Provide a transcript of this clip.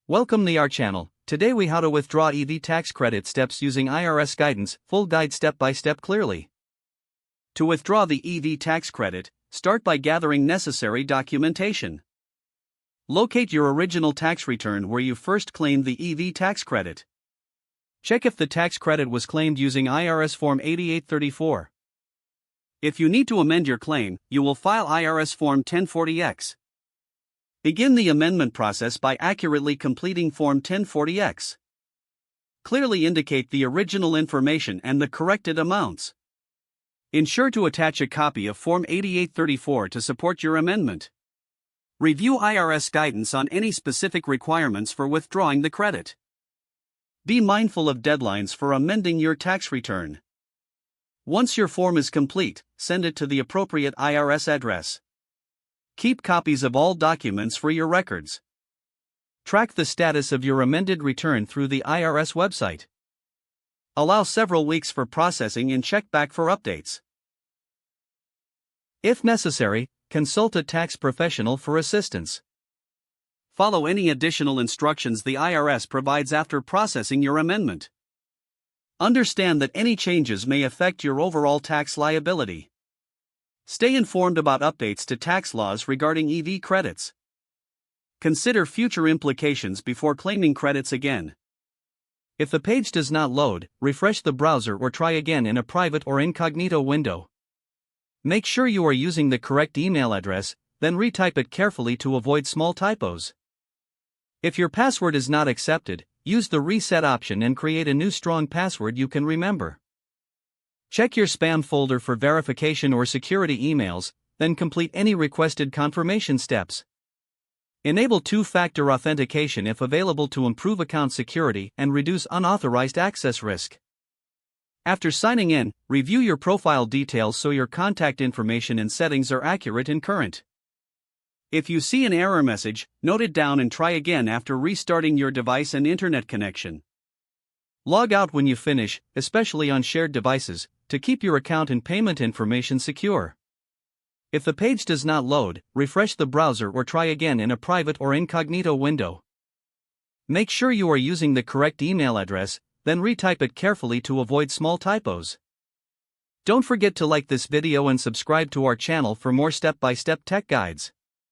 Welcome to our channel. Today we how to withdraw EV tax credit steps using IRS guidance, full guide step by step clearly. To withdraw the EV tax credit, start by gathering necessary documentation. Locate your original tax return where you first claimed the EV tax credit. Check if the tax credit was claimed using IRS Form 8834. If you need to amend your claim, you will file IRS Form 1040X. Begin the amendment process by accurately completing Form 1040X. Clearly indicate the original information and the corrected amounts. Ensure to attach a copy of Form 8834 to support your amendment. Review IRS guidance on any specific requirements for withdrawing the credit. Be mindful of deadlines for amending your tax return. Once your form is complete, send it to the appropriate IRS address. Keep copies of all documents for your records. Track the status of your amended return through the IRS website. Allow several weeks for processing and check back for updates. If necessary, consult a tax professional for assistance. Follow any additional instructions the IRS provides after processing your amendment. Understand that any changes may affect your overall tax liability. Stay informed about updates to tax laws regarding EV credits. Consider future implications before claiming credits again. If the page does not load, refresh the browser or try again in a private or incognito window. Make sure you are using the correct email address, then retype it carefully to avoid small typos. If your password is not accepted, use the reset option and create a new strong password you can remember. Check your spam folder for verification or security emails, then complete any requested confirmation steps. Enable two-factor authentication if available to improve account security and reduce unauthorized access risk. After signing in, review your profile details so your contact information and settings are accurate and current. If you see an error message, note it down and try again after restarting your device and internet connection. Log out when you finish, especially on shared devices, to keep your account and payment information secure. If the page does not load, refresh the browser or try again in a private or incognito window. Make sure you are using the correct email address, then retype it carefully to avoid small typos. Don't forget to like this video and subscribe to our channel for more step-by-step tech guides.